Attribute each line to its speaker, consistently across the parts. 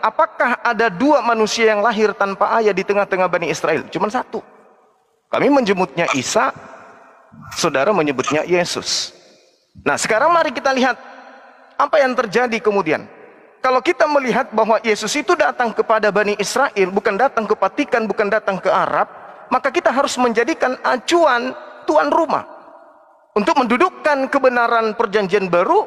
Speaker 1: apakah ada dua manusia yang lahir tanpa ayah di tengah-tengah Bani Israel? Cuma satu. Kami menyebutnya Isa, saudara menyebutnya Yesus. Nah, sekarang mari kita lihat apa yang terjadi kemudian. Kalau kita melihat bahwa Yesus itu datang kepada Bani Israel, bukan datang ke Vatikan, bukan datang ke Arab, maka kita harus menjadikan acuan tuan rumah untuk mendudukkan kebenaran perjanjian baru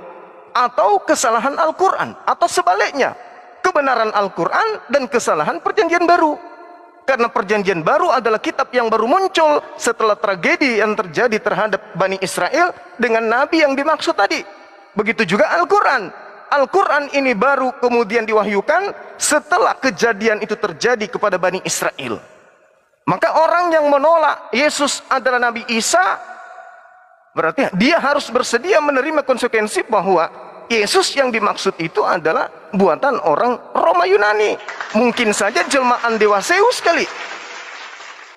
Speaker 1: atau kesalahan Al-Quran, atau sebaliknya, kebenaran Al-Quran dan kesalahan perjanjian baru. Karena perjanjian baru adalah kitab yang baru muncul setelah tragedi yang terjadi terhadap Bani Israel dengan Nabi yang dimaksud tadi. Begitu juga Al-Quran. Al-Quran ini baru kemudian diwahyukan setelah kejadian itu terjadi kepada Bani Israel. Maka orang yang menolak Yesus adalah Nabi Isa, berarti dia harus bersedia menerima konsekuensi bahwa Yesus yang dimaksud itu adalah buatan orang Roma Yunani. Mungkin saja jelmaan dewa Zeus kali.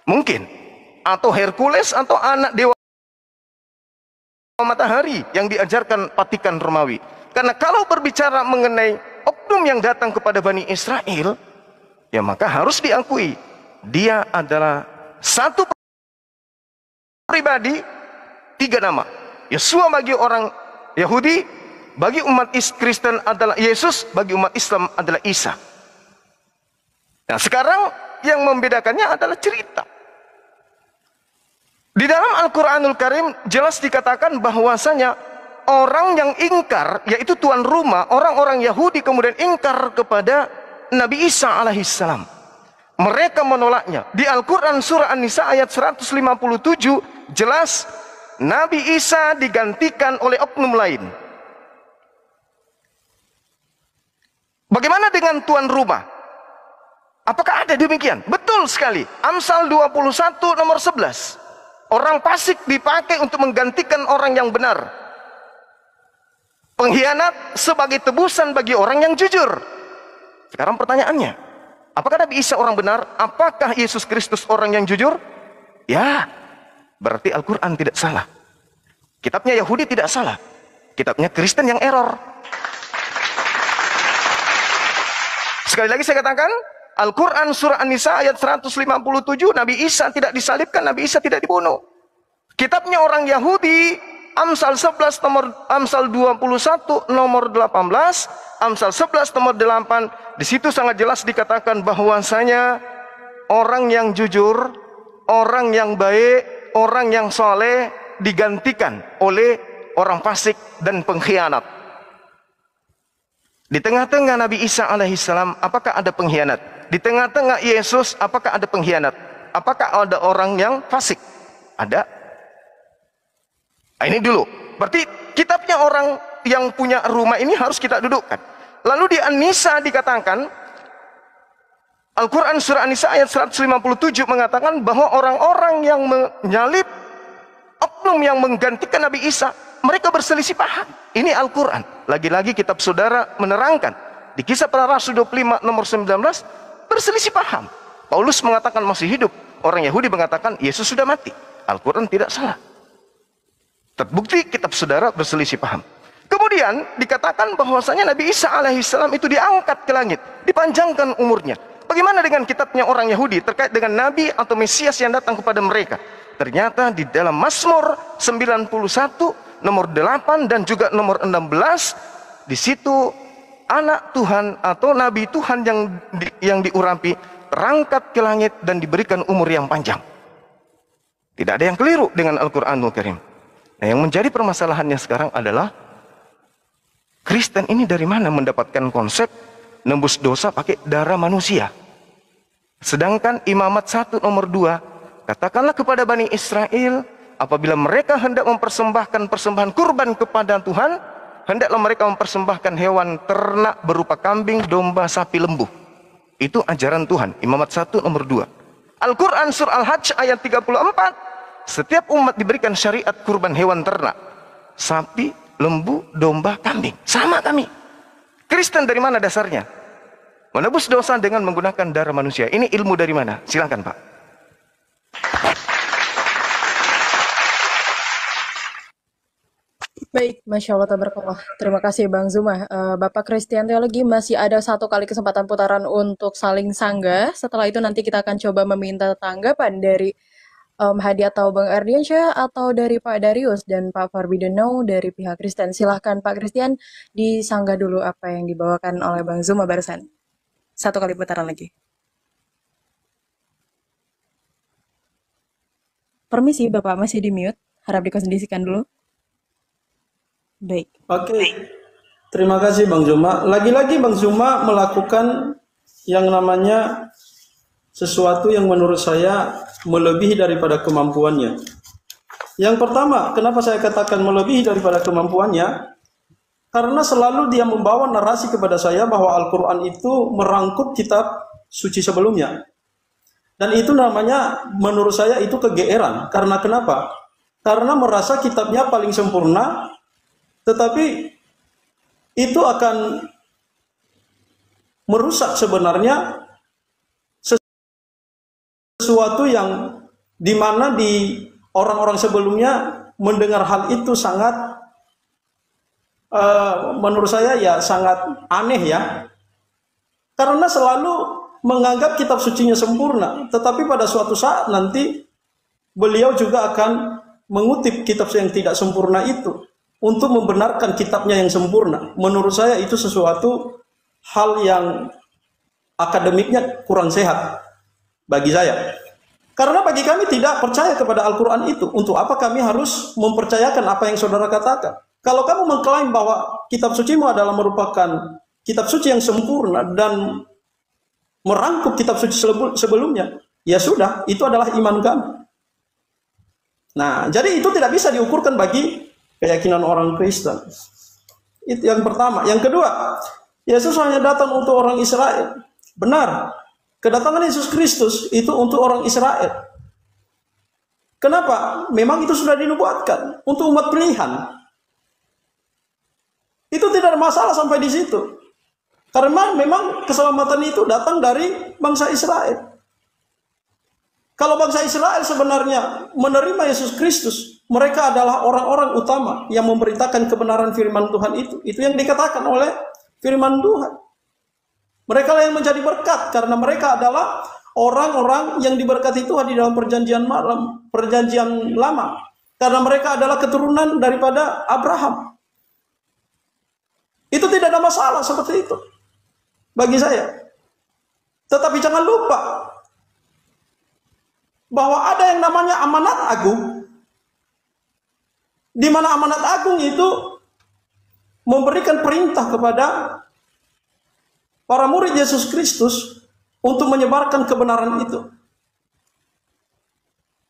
Speaker 1: Mungkin. Atau Hercules atau anak dewa matahari yang diajarkan Vatikan Romawi. Karena kalau berbicara mengenai oknum yang datang kepada Bani Israel, ya maka harus diakui dia adalah satu pribadi, tiga nama. Yesua bagi orang Yahudi, bagi umat Kristen adalah Yesus, bagi umat Islam adalah Isa. Nah, sekarang yang membedakannya adalah cerita. Di dalam Al-Quranul Karim jelas dikatakan bahwasanya orang yang ingkar, yaitu tuan rumah, orang-orang Yahudi kemudian ingkar kepada Nabi Isa alaihissalam. Mereka menolaknya. Di Al-Quran surah An-Nisa ayat 157 jelas Nabi Isa digantikan oleh oknum lain. Bagaimana dengan tuan rumah? Apakah ada demikian? Betul sekali. Amsal 21 nomor 11. Orang fasik dipakai untuk menggantikan orang yang benar. Pengkhianat sebagai tebusan bagi orang yang jujur. Sekarang pertanyaannya, apakah Nabi Isa orang benar? Apakah Yesus Kristus orang yang jujur? Ya, berarti Al-Quran tidak salah. Kitabnya Yahudi tidak salah. Kitabnya Kristen yang error. Sekali lagi saya katakan, Al-Quran surah An-Nisa ayat 157, Nabi Isa tidak disalibkan, Nabi Isa tidak dibunuh. Kitabnya orang Yahudi, Amsal 11 nomor Amsal 21 nomor 18, Amsal 11 nomor 8, di situ sangat jelas dikatakan bahwasanya orang yang jujur, orang yang baik, orang yang soleh digantikan oleh orang fasik dan pengkhianat. Di tengah-tengah Nabi Isa alaihissalam, apakah ada pengkhianat? Di tengah-tengah Yesus, apakah ada pengkhianat? Apakah ada orang yang fasik? Ada. Nah, ini dulu. Berarti kitabnya orang yang punya rumah ini harus kita dudukkan. Lalu di An-Nisa dikatakan, Al-Quran surah An-Nisa ayat 157 mengatakan bahwa orang-orang yang menyalib oknum yang menggantikan Nabi Isa, mereka berselisih paham. Ini Al-Quran. Lagi-lagi kitab saudara menerangkan. Di Kisah Para Rasul 25 nomor 19, berselisih paham. Paulus mengatakan masih hidup. Orang Yahudi mengatakan Yesus sudah mati. Al-Quran tidak salah. Terbukti kitab saudara berselisih paham. Kemudian dikatakan bahwasanya Nabi Isa alaihissalam itu diangkat ke langit, dipanjangkan umurnya. Bagaimana dengan kitabnya orang Yahudi terkait dengan Nabi atau Mesias yang datang kepada mereka? Ternyata di dalam Mazmur 91 nomor 8 dan juga nomor 16, di situ anak Tuhan atau Nabi Tuhan yang diurapi terangkat ke langit dan diberikan umur yang panjang. Tidak ada yang keliru dengan Al-Quranul Karim. Nah, yang menjadi permasalahannya sekarang adalah Kristen ini dari mana mendapatkan konsep nembus dosa pakai darah manusia? Sedangkan Imamat 1 nomor 2, katakanlah kepada Bani Israel, apabila mereka hendak mempersembahkan persembahan kurban kepada Tuhan, hendaklah mereka mempersembahkan hewan ternak berupa kambing, domba, sapi, lembu. Itu ajaran Tuhan. Imamat 1 nomor 2. Al-Quran surah Al-Hajj ayat 34, setiap umat diberikan syariat kurban hewan ternak, sapi, lembu, domba, kambing. Sama kami. Kristen dari mana dasarnya? Menebus dosa dengan menggunakan darah manusia. Ini ilmu dari mana? Silakan Pak.
Speaker 2: Baik, Masya Allah, tabarakallah. Terima kasih Bang Zuma. Bapak Christian Theologi masih ada satu kali kesempatan putaran untuk saling sanggah. Setelah itu nanti kita akan coba meminta tanggapan dari Hadi atau Bang Ardiansyah atau dari Pak Darius dan Pak Farbideno dari pihak Kristen. Silahkan Pak Christian disanggah dulu apa yang dibawakan oleh Bang Zuma barusan. Satu kali putaran lagi. Permisi Bapak, masih di mute. Harap dikondisikan dulu. Baik.
Speaker 3: Oke, terima kasih Bang Zuma. Lagi-lagi Bang Zuma melakukan yang namanya sesuatu yang menurut saya melebihi daripada kemampuannya. Yang pertama, kenapa saya katakan melebihi daripada kemampuannya? Karena selalu dia membawa narasi kepada saya bahwa Al-Quran itu merangkum kitab suci sebelumnya. Dan itu namanya, menurut saya itu kegeeran. Karena kenapa? Karena merasa kitabnya paling sempurna, tetapi itu akan merusak sebenarnya sesuatu yang dimana di orang-orang sebelumnya mendengar hal itu sangat menurut saya ya sangat aneh ya, karena selalu menganggap kitab sucinya sempurna, tetapi pada suatu saat nanti beliau juga akan mengutip kitab yang tidak sempurna itu untuk membenarkan kitabnya yang sempurna. Menurut saya itu sesuatu hal yang akademiknya kurang sehat bagi saya. Karena bagi kami tidak percaya kepada Al-Quran itu. Untuk apa kami harus mempercayakan apa yang saudara katakan? Kalau kamu mengklaim bahwa kitab sucimu adalah merupakan kitab suci yang sempurna dan merangkup kitab suci sebelumnya, ya sudah, itu adalah iman kami. Nah, jadi itu tidak bisa diukurkan bagi keyakinan orang Kristen. Itu yang pertama. Yang kedua, Yesus hanya datang untuk orang Israel. Benar, kedatangan Yesus Kristus itu untuk orang Israel. Kenapa? Memang itu sudah dinubuatkan untuk umat pilihan. Itu tidak ada masalah sampai di situ. Karena memang keselamatan itu datang dari bangsa Israel. Kalau bangsa Israel sebenarnya menerima Yesus Kristus, mereka adalah orang-orang utama yang memberitakan kebenaran firman Tuhan itu. Itu yang dikatakan oleh firman Tuhan. Mereka lah yang menjadi berkat, karena mereka adalah orang-orang yang diberkati Tuhan di dalam perjanjian lama. Karena mereka adalah keturunan daripada Abraham. Itu tidak ada masalah seperti itu bagi saya. Tetapi jangan lupa bahwa ada yang namanya amanat agung, di mana amanat agung itu memberikan perintah kepada para murid Yesus Kristus untuk menyebarkan kebenaran itu.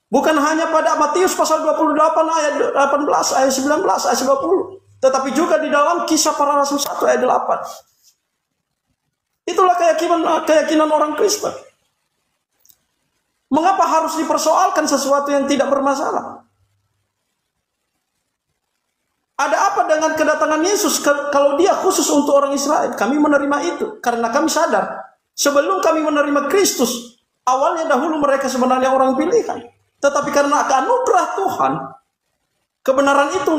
Speaker 3: Bukan hanya pada Matius pasal 28 ayat 18, ayat 19, ayat 20, tetapi juga di dalam Kisah Para Rasul 1 ayat 8. Itulah keyakinan orang Kristen. Mengapa harus dipersoalkan sesuatu yang tidak bermasalah? Ada apa dengan kedatangan Yesus kalau dia khusus untuk orang Israel? Kami menerima itu karena kami sadar sebelum kami menerima Kristus, awalnya dahulu mereka sebenarnya orang pilihan. Tetapi karena anugerah Tuhan, kebenaran itu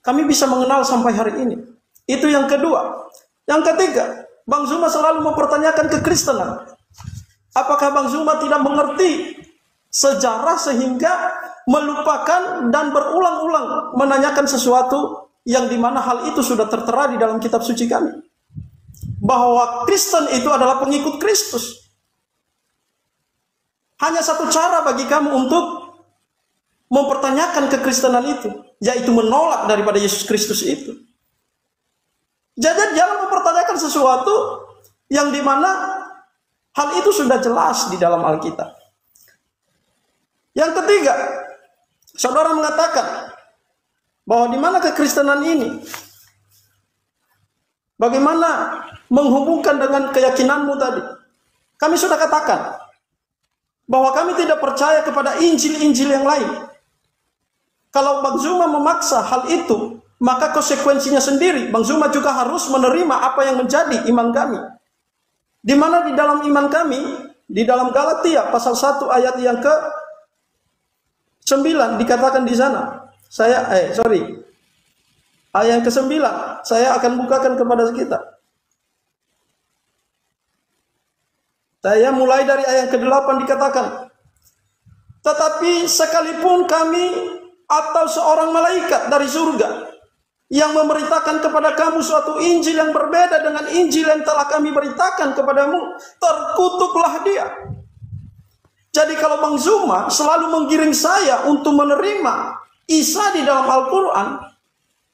Speaker 3: kami bisa mengenal sampai hari ini. Itu yang kedua. Yang ketiga, Bang Zuma selalu mempertanyakan kekristenan. Apakah Bang Zuma tidak mengerti sejarah sehingga melupakan dan berulang-ulang menanyakan sesuatu yang dimana hal itu sudah tertera di dalam kitab suci kami? Bahwa Kristen itu adalah pengikut Kristus. Hanya satu cara bagi kamu untuk mempertanyakan kekristenan itu, yaitu menolak daripada Yesus Kristus itu. Jadi jangan mempertanyakan sesuatu yang dimana hal itu sudah jelas di dalam Alkitab. Yang ketiga, saudara mengatakan bahwa di mana kekristenan ini, bagaimana menghubungkan dengan keyakinanmu tadi? Kami sudah katakan bahwa kami tidak percaya kepada Injil-Injil yang lain. Kalau Bang Zuma memaksa hal itu, maka konsekuensinya sendiri, Bang Zuma juga harus menerima apa yang menjadi iman kami. Di mana di dalam iman kami, di dalam Galatia pasal 1 ayat yang ke-9 dikatakan di sana, Ayat yang ke-9 saya akan bukakan kepada kita. Saya mulai dari ayat ke-8 dikatakan, tetapi sekalipun kami atau seorang malaikat dari surga yang memberitakan kepada kamu suatu Injil yang berbeda dengan Injil yang telah kami beritakan kepadamu, terkutuklah dia. Jadi kalau Bang Zuma selalu menggiring saya untuk menerima Isa di dalam Al-Quran,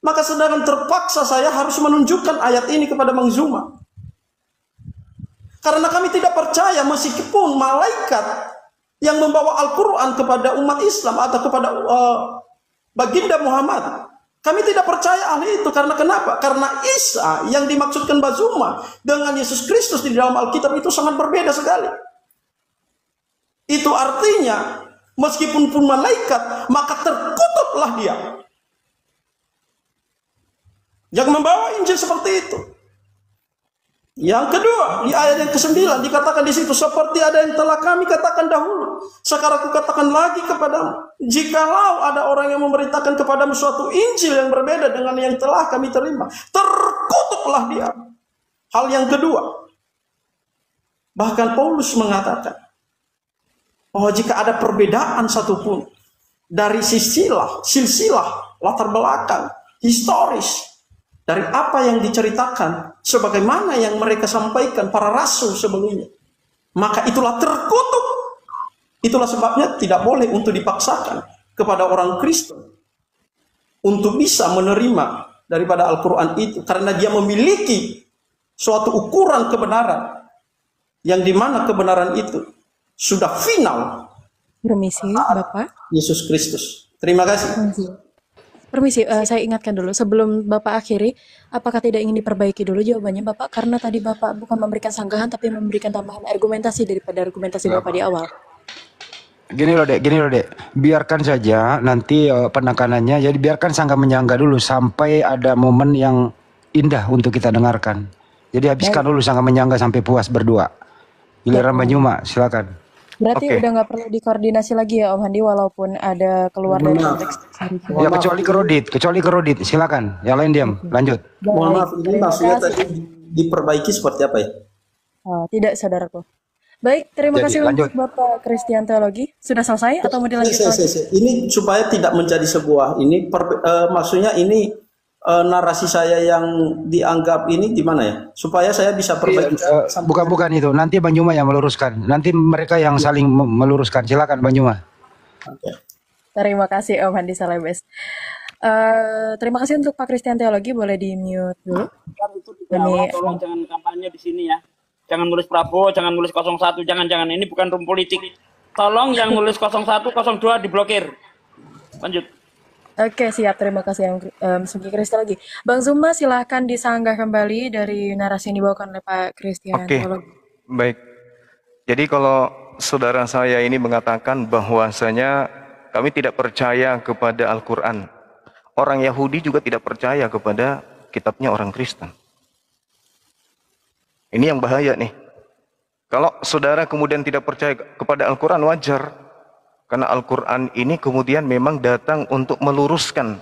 Speaker 3: maka sedangkan terpaksa saya harus menunjukkan ayat ini kepada Bang Zuma. Karena kami tidak percaya meskipun malaikat yang membawa Al-Quran kepada umat Islam atau kepada baginda Muhammad, kami tidak percaya hal itu. Karena kenapa? Karena Isa yang dimaksudkan Bang Zuma dengan Yesus Kristus di dalam Alkitab itu sangat berbeda sekali. Itu artinya meskipun pun malaikat, maka terkutuklah dia yang membawa Injil seperti itu. Yang kedua, di ayat yang ke-9 dikatakan di situ, seperti ada yang telah kami katakan dahulu, sekarang aku katakan lagi kepadamu, jikalau ada orang yang memberitakan kepadamu suatu Injil yang berbeda dengan yang telah kami terima, terkutuklah dia. Hal yang kedua, bahkan Paulus mengatakan bahwa jika ada perbedaan satupun dari silsilah, latar belakang, historis, dari apa yang diceritakan, sebagaimana yang mereka sampaikan para rasul sebelumnya, maka itulah terkutuk. Itulah sebabnya tidak boleh untuk dipaksakan kepada orang Kristen untuk bisa menerima daripada Al-Quran itu, karena dia memiliki suatu ukuran kebenaran, yang dimana kebenaran itu sudah final.
Speaker 2: Permisi, Bapak.
Speaker 3: Yesus Kristus. Terima kasih.
Speaker 2: Permisi, saya ingatkan dulu sebelum Bapak akhiri, apakah tidak ingin diperbaiki dulu jawabannya Bapak? Karena tadi Bapak bukan memberikan sanggahan, tapi memberikan tambahan argumentasi daripada argumentasi Bapak di awal.
Speaker 4: Gini loh dek, biarkan saja nanti penekanannya, jadi biarkan sanggah menyangga dulu sampai ada momen yang indah untuk kita dengarkan. Jadi habiskan dulu sanggah menyangga sampai puas berdua. Giliran Banyuma, silakan.
Speaker 2: Berarti udah nggak perlu dikoordinasi lagi ya Om Handi, walaupun ada keluar dari konteks.
Speaker 4: Ya kecuali kerodit, silakan. Yang lain diam, lanjut.
Speaker 3: Mohon maaf, ini maksudnya tadi diperbaiki seperti apa ya?
Speaker 2: Tidak, saudaraku. Baik, terima kasih
Speaker 4: lanjut.
Speaker 2: untuk Bapak Christian Teologi. Sudah selesai atau mau dilanjutkan?
Speaker 3: Ini supaya tidak menjadi sebuah ini, maksudnya ini narasi saya yang dianggap ini gimana ya? Supaya saya bisa perbaiki.
Speaker 4: Bukan itu. Nanti Bang Juma yang meluruskan. Nanti mereka yang saling meluruskan. Silakan Bang Juma.
Speaker 3: Okay.
Speaker 2: Terima kasih Om Handi Salebes. Terima kasih untuk Pak Christian Teologi. Boleh di mute dulu.
Speaker 5: Ini tolong jangan kampanye di sini ya. Jangan nulis Prabowo, jangan nulis 01, jangan. Ini bukan room politik. Tolong yang nulis 01, 02 diblokir. Lanjut.
Speaker 2: Oke, siap. Terima kasih yang Sugi Kristal lagi. Bang Zuma, silahkan disanggah kembali dari narasi yang dibawakan oleh Pak Christian.
Speaker 1: Oke, baik. Jadi kalau saudara saya ini mengatakan bahwasanya kami tidak percaya kepada Al-Quran, orang Yahudi juga tidak percaya kepada kitabnya orang Kristen. Ini yang bahaya nih. Kalau saudara kemudian tidak percaya kepada Al-Quran, wajar. Karena Al-Quran ini kemudian memang datang untuk meluruskan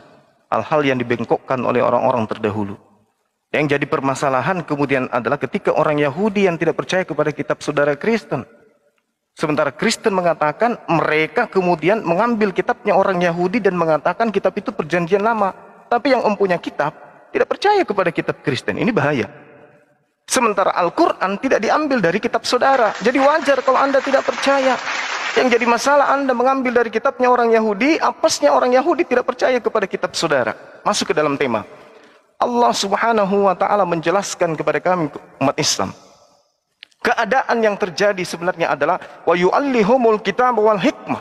Speaker 1: hal-hal yang dibengkokkan oleh orang-orang terdahulu. Yang jadi permasalahan kemudian adalah ketika orang Yahudi yang tidak percaya kepada kitab saudara Kristen. Sementara Kristen mengatakan mereka kemudian mengambil kitabnya orang Yahudi dan mengatakan kitab itu perjanjian lama. Tapi yang mempunyai kitab tidak percaya kepada kitab Kristen. Ini bahaya. Sementara Al-Quran tidak diambil dari kitab saudara. Jadi wajar kalau Anda tidak percaya. Yang jadi masalah Anda mengambil dari kitabnya orang Yahudi, apesnya orang Yahudi tidak percaya kepada kitab saudara. Masuk ke dalam tema. Allah Subhanahu wa taala menjelaskan kepada kami umat Islam. Keadaan yang terjadi sebenarnya adalah wa yu'allihumul kitab wal hikmah.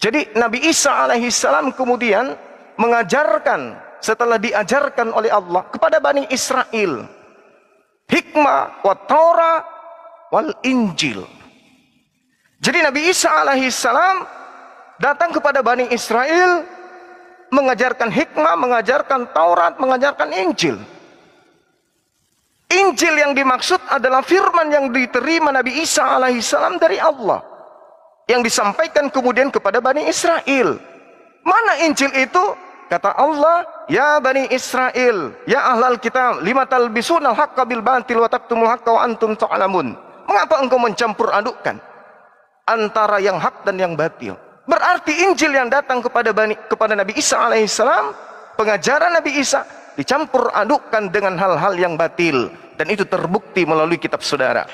Speaker 1: Jadi Nabi Isa alaihi salam kemudian mengajarkan setelah diajarkan oleh Allah kepada Bani Israel hikmah wa Taurah wal Injil. Jadi Nabi Isa alaihi salam datang kepada Bani Israel mengajarkan hikmah, mengajarkan Taurat, mengajarkan Injil. Injil yang dimaksud adalah firman yang diterima Nabi Isa alaihi salam dari Allah, yang disampaikan kemudian kepada Bani Israel. Mana Injil itu? Kata Allah, ya Bani Israel, ya ahlal kitab, lima talbisunal haqqa bil batil wa taktumul haqqa wa antum ta'lamun. Mengapa engkau mencampur adukkan antara yang hak dan yang batil? Berarti Injil yang datang kepada Nabi Isa alaihissalam, pengajaran Nabi Isa, dicampur adukkan dengan hal-hal yang batil. Dan itu terbukti melalui kitab saudara.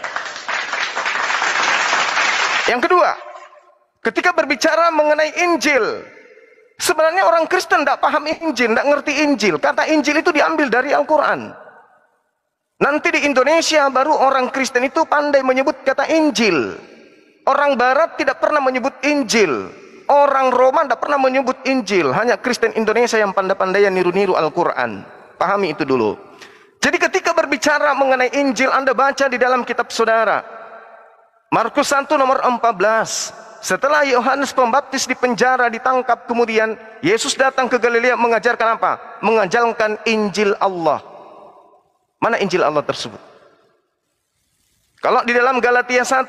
Speaker 1: Yang kedua, ketika berbicara mengenai Injil, sebenarnya orang Kristen tidak paham Injil, tidak ngerti Injil. Kata Injil itu diambil dari Al-Quran. Nanti di Indonesia baru orang Kristen itu pandai menyebut kata Injil. Orang Barat tidak pernah menyebut Injil. Orang Roma tidak pernah menyebut Injil. Hanya Kristen Indonesia yang pandai-pandai niru-niru Al-Quran. Pahami itu dulu. Jadi ketika berbicara mengenai Injil, Anda baca di dalam kitab saudara. Markus 1 nomor 14. Setelah Yohanes Pembaptis di penjara, ditangkap, kemudian Yesus datang ke Galilea mengajarkan apa? Mengajarkan Injil Allah. Mana Injil Allah tersebut? Kalau di dalam Galatia 1,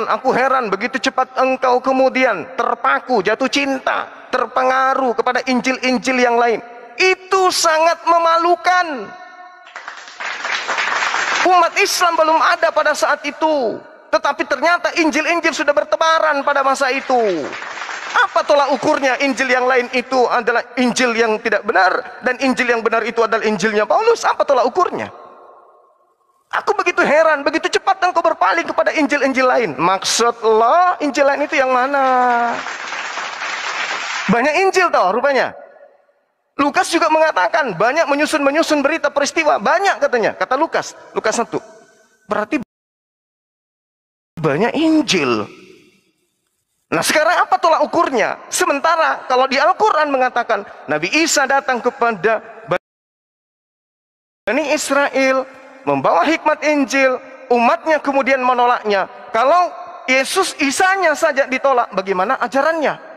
Speaker 1: aku heran begitu cepat engkau kemudian terpaku, jatuh cinta, terpengaruh kepada Injil-Injil yang lain. Itu sangat memalukan. Umat Islam belum ada pada saat itu, tetapi ternyata Injil-Injil sudah bertebaran pada masa itu. Apa tolak ukurnya? Injil yang lain itu adalah Injil yang tidak benar, dan Injil yang benar itu adalah Injilnya Paulus. Apa tolak ukurnya? Aku begitu heran, begitu cepat engkau berpaling kepada Injil-Injil lain. Maksud Allah, Injil lain itu yang mana? Banyak Injil toh rupanya. Lukas juga mengatakan banyak menyusun berita peristiwa, banyak katanya. Kata Lukas 1. Berarti banyak Injil. Nah sekarang apa tolak ukurnya? Sementara kalau di Al-Quran mengatakan Nabi Isa datang kepada Bani Israel, membawa hikmat Injil, umatnya kemudian menolaknya. Kalau Yesus Isanya saja ditolak, bagaimana ajarannya?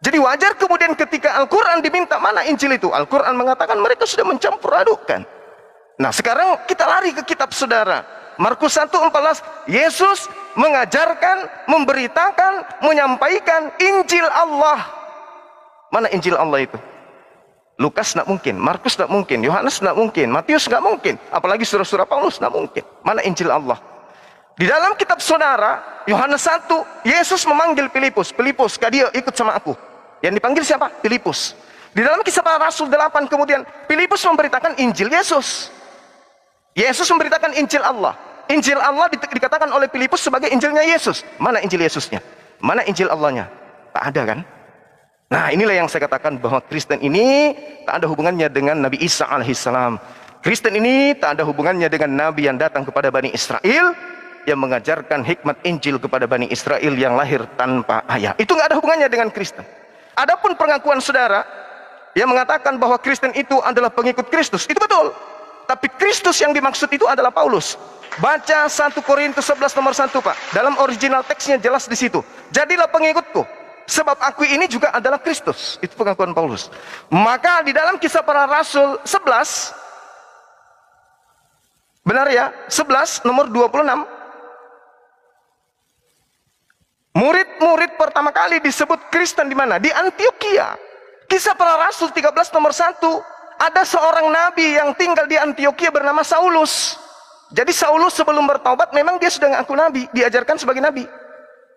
Speaker 1: Jadi wajar kemudian ketika Al-Quran diminta, mana Injil itu? Al-Quran mengatakan mereka sudah mencampur adukkan. Nah sekarang kita lari ke kitab saudara. Markus 1:14, Yesus mengajarkan, memberitakan, menyampaikan Injil Allah. Mana Injil Allah itu? Lukas tidak mungkin, Markus tidak mungkin, Yohanes tidak mungkin, Matius tidak mungkin, apalagi surah-surah Paulus tidak mungkin. Mana Injil Allah? Di dalam kitab saudara, Yohanes 1, Yesus memanggil Filipus. Filipus, dia ikut sama aku. Yang dipanggil siapa? Filipus. Di dalam Kisah Para Rasul 8 kemudian, Filipus memberitakan Injil Yesus. Yesus memberitakan Injil Allah. Injil Allah dikatakan oleh Filipus sebagai Injilnya Yesus. Mana Injil Yesusnya? Mana Injil Allahnya? Tak ada kan? Nah inilah yang saya katakan bahwa Kristen ini tak ada hubungannya dengan Nabi Isa alaihissalam. Kristen ini tak ada hubungannya dengan Nabi yang datang kepada Bani Israel, yang mengajarkan hikmat Injil kepada Bani Israel yang lahir tanpa ayah. Itu nggak ada hubungannya dengan Kristen. Adapun pengakuan saudara yang mengatakan bahwa Kristen itu adalah pengikut Kristus, itu betul. Tapi Kristus yang dimaksud itu adalah Paulus. Baca 1 Korintus 11 nomor 1 Pak. Dalam original teksnya jelas di situ. Jadilah pengikutku, sebab aku ini juga adalah Kristus. Itu pengakuan Paulus. Maka di dalam Kisah Para Rasul 11, benar ya, 11 nomor 26, murid-murid pertama kali disebut Kristen di mana? Di Antioquia. Kisah Para Rasul 13 nomor 1, ada seorang nabi yang tinggal di Antioquia bernama Saulus. Jadi Saulus sebelum bertaubat memang dia sudah ngaku nabi, diajarkan sebagai nabi.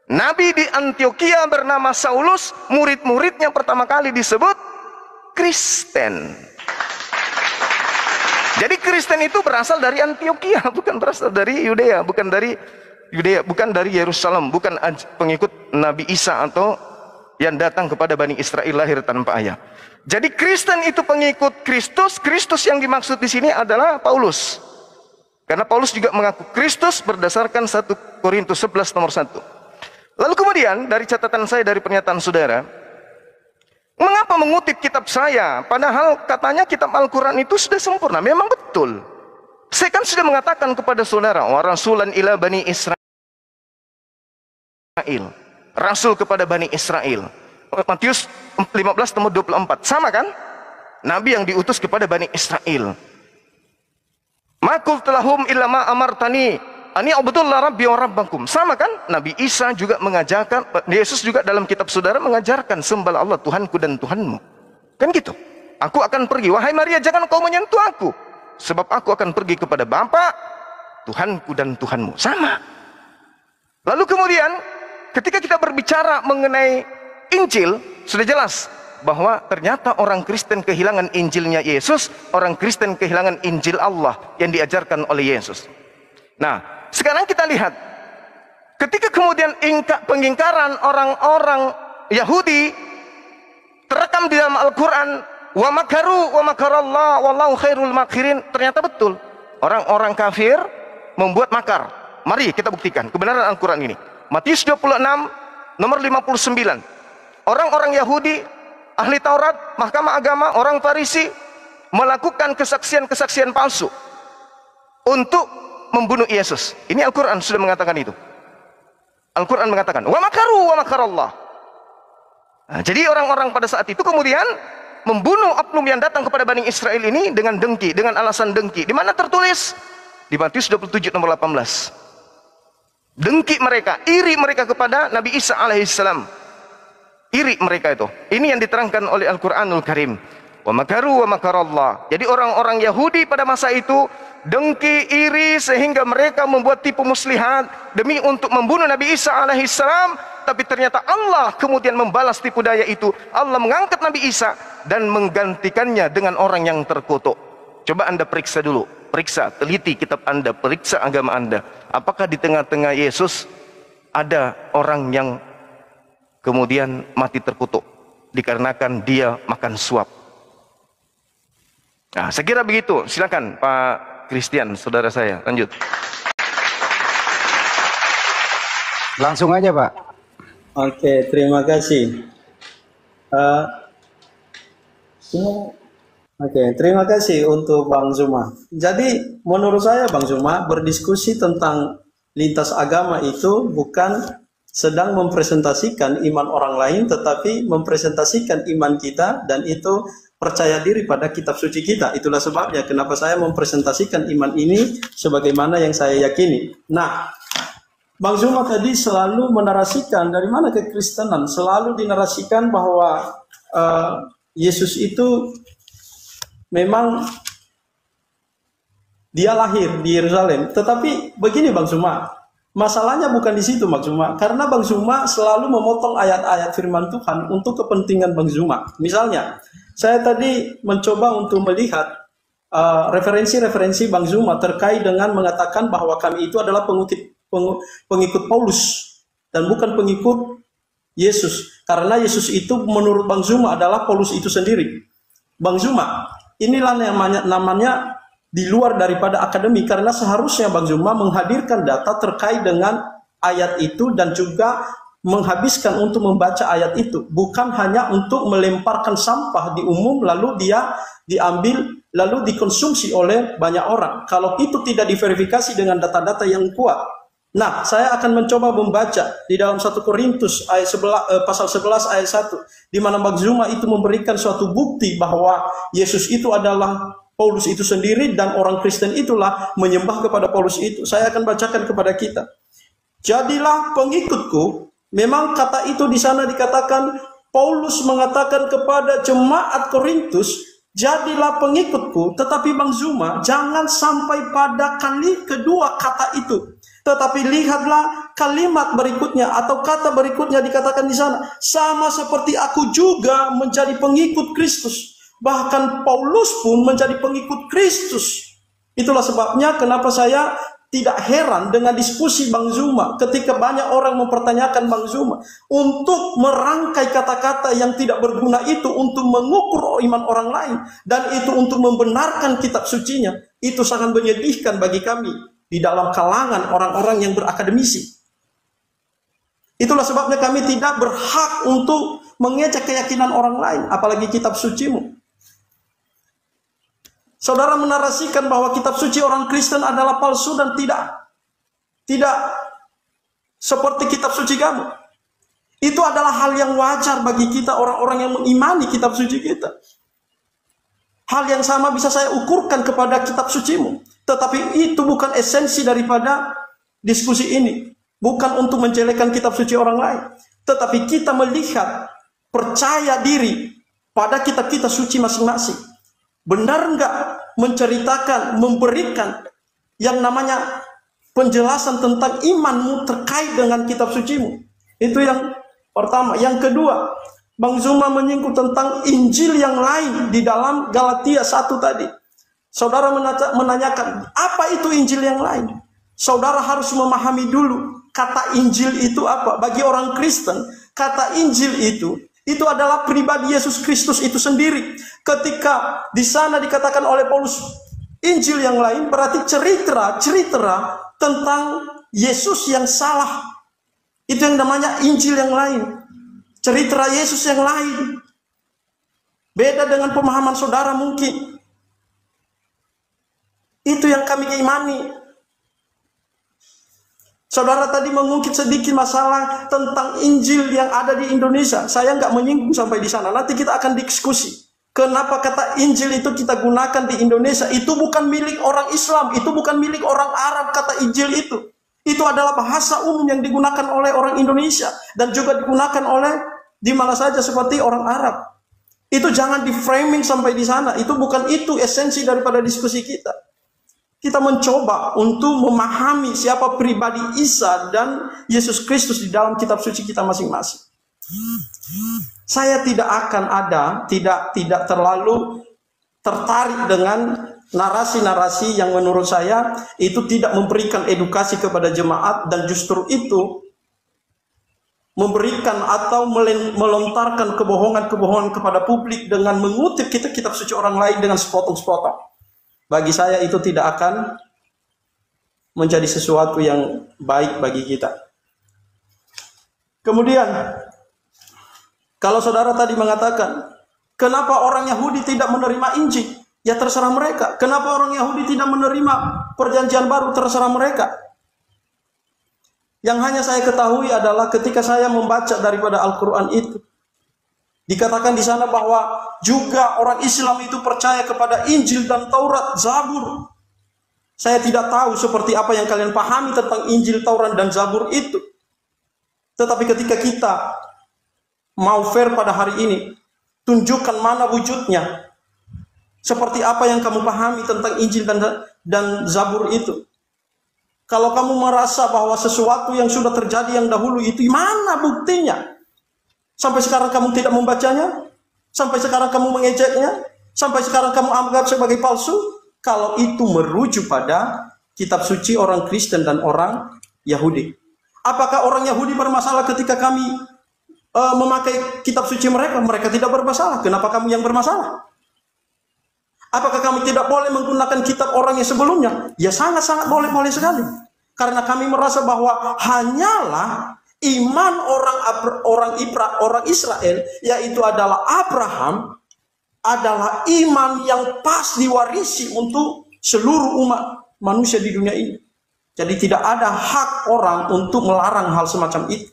Speaker 1: Nabi di Antioquia bernama Saulus, murid-muridnya pertama kali disebut Kristen. Jadi Kristen itu berasal dari Antioquia, bukan berasal dari Yudea, bukan dari Yerusalem, bukan pengikut Nabi Isa atau yang datang kepada Bani Israel lahir tanpa ayah. Jadi Kristen itu pengikut Kristus. Kristus yang dimaksud di sini adalah Paulus. Karena Paulus juga mengaku Kristus berdasarkan 1 Korintus 11 nomor 1. Lalu kemudian dari catatan saya, dari pernyataan saudara, mengapa mengutip kitab saya? Padahal katanya kitab Al-Quran itu sudah sempurna. Memang betul. Saya kan sudah mengatakan kepada saudara, wa rasulan ila Bani Israel. Rasul kepada Bani Israel. Matius 15 nomor 24. Sama kan? Nabi yang diutus kepada Bani Israel. Makul telahum illa ma amartani Ani abdullah rabbi wa rabbakum. Sama kan? Nabi Isa juga mengajarkan, Yesus juga dalam kitab saudara mengajarkan, sembahlah Allah Tuhanku dan Tuhanmu. Kan gitu. Aku akan pergi. Wahai Maria, jangan kau menyentuh aku, sebab aku akan pergi kepada Bapa, Tuhanku dan Tuhanmu. Sama. Lalu kemudian ketika kita berbicara mengenai Injil, sudah jelas bahwa ternyata orang Kristen kehilangan Injilnya Yesus, orang Kristen kehilangan Injil Allah yang diajarkan oleh Yesus. Nah, sekarang kita lihat, ketika kemudian pengingkaran orang-orang Yahudi terekam di dalam Al-Quran, wa makaru wa makarallah wallahu khairul makirin, ternyata betul. Orang-orang kafir membuat makar. Mari kita buktikan kebenaran Al-Quran ini. Matius 26 nomor 59. Orang-orang Yahudi, ahli Taurat, mahkamah agama, orang Farisi melakukan kesaksian-kesaksian palsu untuk membunuh Yesus. Ini Al-Quran sudah mengatakan itu. Al-Quran mengatakan, wa makaru wa makarallah. Nah, jadi orang-orang pada saat itu kemudian membunuh oknum yang datang kepada Bani Israel ini dengan dengki, dengan alasan dengki. Di mana tertulis? Di Matius 27 nomor 18. Dengki mereka, iri mereka kepada Nabi Isa alaihissalam. Iri mereka itu. Ini yang diterangkan oleh Al-Quranul Karim. Wa makaru wa makarallah. Jadi orang-orang Yahudi pada masa itu dengki, iri, sehingga mereka membuat tipu muslihat demi untuk membunuh Nabi Isa alaihissalam. Tapi ternyata Allah kemudian membalas tipu daya itu. Allah mengangkat Nabi Isa dan menggantikannya dengan orang yang terkutuk. Coba Anda periksa dulu, periksa, teliti kitab Anda, periksa agama Anda. Apakah di tengah-tengah Yesus ada orang yang kemudian mati terkutuk dikarenakan dia makan suap? Nah, saya kira begitu. Silakan Pak Christian, saudara saya, lanjut.
Speaker 4: Langsung aja, Pak.
Speaker 3: Oke, terima kasih. Terima kasih untuk Bang Zuma. Jadi menurut saya Bang Zuma, berdiskusi tentang lintas agama itu bukan sedang mempresentasikan iman orang lain, tetapi mempresentasikan iman kita, dan itu percaya diri pada kitab suci kita. Itulah sebabnya kenapa saya mempresentasikan iman ini sebagaimana yang saya yakini. Nah, Bang Zuma tadi selalu menarasikan dari mana kekristenan, selalu dinarasikan bahwa Yesus itu memang dia lahir di Yerusalem. Tetapi begini Bang Zuma, masalahnya bukan di situ Bang Zuma, karena Bang Zuma selalu memotong ayat-ayat firman Tuhan untuk kepentingan Bang Zuma. Misalnya, saya tadi mencoba untuk melihat referensi-referensi Bang Zuma terkait dengan mengatakan bahwa kami itu adalah pengikut Paulus dan bukan pengikut Yesus. Karena Yesus itu menurut Bang Zuma adalah Paulus itu sendiri. Bang Zuma, inilah yang namanya di luar daripada akademik, karena seharusnya Bang Zuma menghadirkan data terkait dengan ayat itu dan juga menghabiskan untuk membaca ayat itu, bukan hanya untuk melemparkan sampah di umum lalu dia diambil lalu dikonsumsi oleh banyak orang. Kalau itu tidak diverifikasi dengan data-data yang kuat. Nah, saya akan mencoba membaca di dalam 1 Korintus ayat 11, pasal 11 ayat 1, di mana Bang Zuma itu memberikan suatu bukti bahwa Yesus itu adalah Paulus itu sendiri dan orang Kristen itulah menyembah kepada Paulus itu. Saya akan bacakan kepada kita. Jadilah pengikutku. Memang kata itu di sana dikatakan, Paulus mengatakan kepada jemaat Korintus, jadilah pengikutku. Tetapi Bang Zuma, jangan sampai pada kali kedua kata itu. Tetapi lihatlah kalimat berikutnya atau kata berikutnya dikatakan di sana, sama seperti aku juga menjadi pengikut Kristus. Bahkan Paulus pun menjadi pengikut Kristus. Itulah sebabnya kenapa saya tidak heran dengan diskusi Bang Zuma ketika banyak orang mempertanyakan Bang Zuma untuk merangkai kata-kata yang tidak berguna itu untuk mengukur iman orang lain dan itu untuk membenarkan kitab sucinya. Itu sangat menyedihkan bagi kami di dalam kalangan orang-orang yang berakademisi. Itulah sebabnya kami tidak berhak untuk mengecek keyakinan orang lain, apalagi kitab sucimu. Saudara menarasikan bahwa kitab suci orang Kristen adalah palsu dan tidak seperti kitab suci kamu. Itu adalah hal yang wajar bagi kita orang-orang yang mengimani kitab suci kita. Hal yang sama bisa saya ukurkan kepada kitab sucimu. Tetapi itu bukan esensi daripada diskusi ini bukan untuk menjelekkan kitab suci orang lain, tetapi kita melihat, percaya diri pada kitab-kitab suci masing-masing. Benar enggak menceritakan, memberikan yang namanya penjelasan tentang imanmu terkait dengan kitab sucimu? Itu yang pertama. Yang kedua, Bang Zuma menyinggung tentang Injil yang lain di dalam Galatia 1 tadi. Saudara menanyakan, apa itu Injil yang lain? Saudara harus memahami dulu kata Injil itu apa. Bagi orang Kristen, kata Injil itu adalah pribadi Yesus Kristus itu sendiri. Ketika di sana dikatakan oleh Paulus Injil yang lain, berarti cerita tentang Yesus yang salah. Itu yang namanya Injil yang lain. Cerita Yesus yang lain. Beda dengan pemahaman saudara mungkin. Itu yang kami imani. Saudara tadi mengungkit sedikit masalah tentang Injil yang ada di Indonesia. Saya nggak menyinggung sampai di sana. Nanti kita akan diskusi. Kenapa kata Injil itu kita gunakan di Indonesia? Itu bukan milik orang Islam. Itu bukan milik orang Arab kata Injil itu. Itu adalah bahasa umum yang digunakan oleh orang Indonesia. Dan juga digunakan oleh di mana saja seperti orang Arab. Itu jangan di framing sampai di sana. Itu bukan itu esensi daripada diskusi kita. Kita mencoba untuk memahami siapa pribadi Isa dan Yesus Kristus di dalam kitab suci kita masing-masing. Saya tidak akan tidak terlalu tertarik dengan narasi-narasi yang menurut saya itu tidak memberikan edukasi kepada jemaat, dan justru itu memberikan atau melontarkan kebohongan-kebohongan kepada publik dengan mengutip kitab suci orang lain dengan sepotong-sepotong. Bagi saya itu tidak akan menjadi sesuatu yang baik bagi kita. Kemudian, kalau saudara tadi mengatakan, kenapa orang Yahudi tidak menerima Injil? Ya terserah mereka. Kenapa orang Yahudi tidak menerima perjanjian baru? Terserah mereka. Yang hanya saya ketahui adalah ketika saya membaca daripada Al-Quran itu, dikatakan di sana bahwa juga orang Islam itu percaya kepada Injil dan Taurat, Zabur. Saya tidak tahu seperti apa yang kalian pahami tentang Injil, Taurat, dan Zabur itu. Tetapi ketika kita mau fair pada hari ini, tunjukkan mana wujudnya. Seperti apa yang kamu pahami tentang Injil dan Zabur itu. Kalau kamu merasa bahwa sesuatu yang sudah terjadi yang dahulu itu, mana buktinya? Sampai sekarang kamu tidak membacanya? Sampai sekarang kamu mengejeknya? Sampai sekarang kamu anggap sebagai palsu? Kalau itu merujuk pada kitab suci orang Kristen dan orang Yahudi. Apakah orang Yahudi bermasalah ketika kami memakai kitab suci mereka? Mereka tidak bermasalah. Kenapa kamu yang bermasalah? Apakah kami tidak boleh menggunakan kitab orang yang sebelumnya? Ya sangat-sangat boleh sekali. Karena kami merasa bahwa hanyalah iman orang Israel, yaitu adalah Abraham, adalah iman yang pas diwarisi untuk seluruh umat manusia di dunia ini. Jadi tidak ada hak orang untuk melarang hal semacam itu.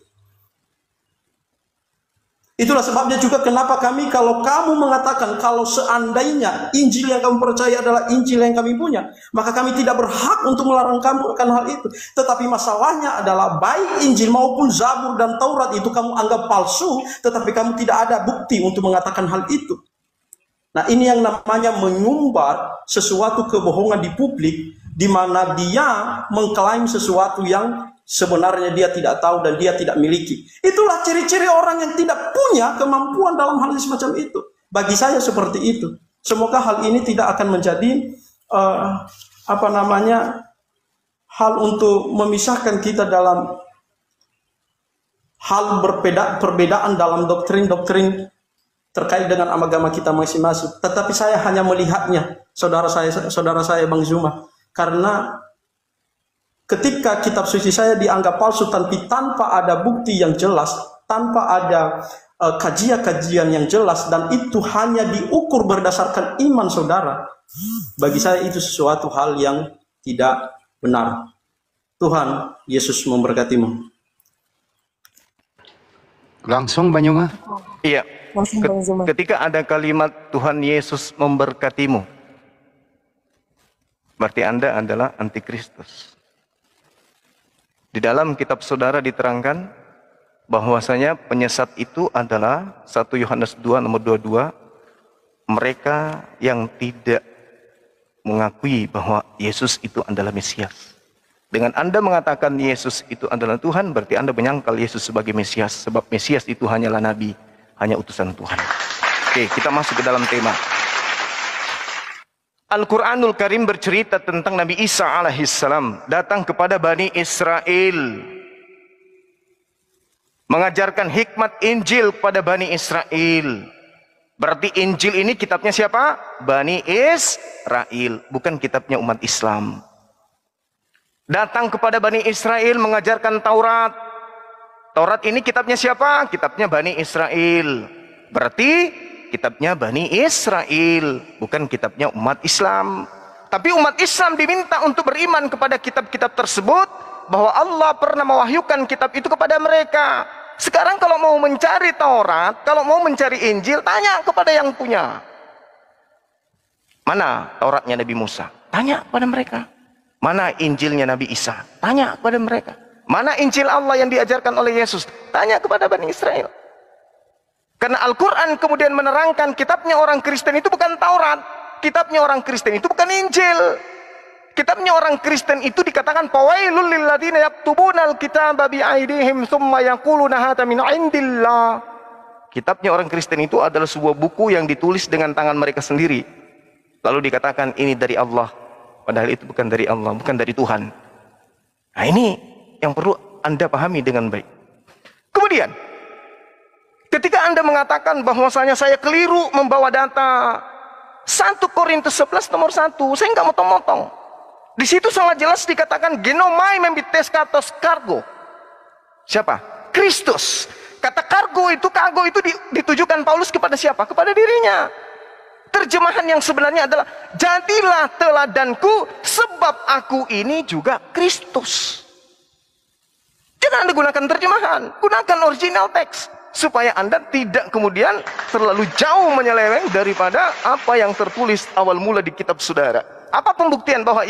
Speaker 3: Itulah sebabnya juga kenapa kami, kalau kamu mengatakan kalau seandainya Injil yang kamu percaya adalah Injil yang kami punya, maka kami tidak berhak untuk melarang kamu akan hal itu. Tetapi masalahnya adalah baik Injil maupun Zabur dan Taurat itu kamu anggap palsu, tetapi kamu tidak ada bukti untuk mengatakan hal itu. Nah, ini yang namanya menyumbar sesuatu kebohongan di publik, di mana dia mengklaim sesuatu yang sebenarnya dia tidak tahu dan dia tidak miliki. Itulah ciri-ciri orang yang tidak punya kemampuan dalam hal semacam itu. Bagi saya seperti itu. Semoga hal ini tidak akan menjadi hal untuk memisahkan kita dalam hal perbedaan dalam doktrin-doktrin terkait dengan agama kita masing-masing. Tetapi saya hanya melihatnya, saudara saya Bang Zuma, karena ketika kitab suci saya dianggap palsu tanpa ada bukti yang jelas, tanpa ada kajian-kajian yang jelas, dan itu hanya diukur berdasarkan iman saudara, bagi saya itu sesuatu hal yang tidak benar. Tuhan Yesus memberkatimu.
Speaker 4: Langsung Banyuma.
Speaker 1: Iya.
Speaker 2: Langsung Bang Zuma.
Speaker 1: Ketika ada kalimat Tuhan Yesus memberkatimu, berarti Anda adalah antikristus. Di dalam kitab saudara diterangkan bahwasanya penyesat itu adalah 1 Yohanes 2 nomor 22, mereka yang tidak mengakui bahwa Yesus itu adalah Mesias. Dengan Anda mengatakan Yesus itu adalah Tuhan, berarti Anda menyangkal Yesus sebagai Mesias, sebab Mesias itu hanyalah nabi, hanya utusan Tuhan. Oke, kita masuk ke dalam tema. Al-Quranul Karim bercerita tentang Nabi Isa alaihissalam datang kepada Bani Israel, mengajarkan hikmat Injil kepada Bani Israel. Berarti Injil ini kitabnya siapa? Bani Israel, bukan kitabnya umat Islam. Datang kepada Bani Israel mengajarkan Taurat. Taurat ini kitabnya siapa? Kitabnya Bani Israel. Berarti kitabnya Bani Israel, bukan kitabnya umat Islam. Tapi umat Islam diminta untuk beriman kepada kitab-kitab tersebut, bahwa Allah pernah mewahyukan kitab itu kepada mereka. Sekarang kalau mau mencari Taurat, kalau mau mencari Injil, tanya kepada yang punya. Mana Tauratnya Nabi Musa? Tanya kepada mereka. Mana Injilnya Nabi Isa? Tanya kepada mereka. Mana Injil Allah yang diajarkan oleh Yesus? Tanya kepada Bani Israel. Karena Al-Quran kemudian menerangkan kitabnya orang Kristen itu bukan Taurat. Kitabnya orang Kristen itu bukan Injil. Kitabnya orang Kristen itu dikatakan fawailul lil ladzina yaktubunal kitaba bi aidihim tsumma yaquluna hadza min indillah. Kitabnya orang Kristen itu adalah sebuah buku yang ditulis dengan tangan mereka sendiri. Lalu dikatakan ini dari Allah. Padahal itu bukan dari Allah, bukan dari Tuhan. Nah, ini yang perlu Anda pahami dengan baik. Kemudian ketika Anda mengatakan bahwasanya saya keliru membawa data 1 Korintus 11 nomor 1, saya nggak motong-motong. Di situ sangat jelas dikatakan genomai membites katos kargo. Siapa? Kristus. Kata kargo itu ditujukan Paulus kepada siapa? Kepada dirinya. Terjemahan yang sebenarnya adalah jadilah teladanku sebab aku ini juga Kristus. Jangan Anda gunakan terjemahan, gunakan original teks supaya Anda tidak kemudian terlalu jauh menyeleweng daripada apa yang tertulis awal mula di kitab saudara. Apa pembuktian bahwa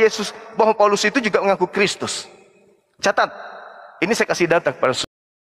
Speaker 1: Paulus itu juga mengaku Kristus? Catat, ini saya kasih data kepada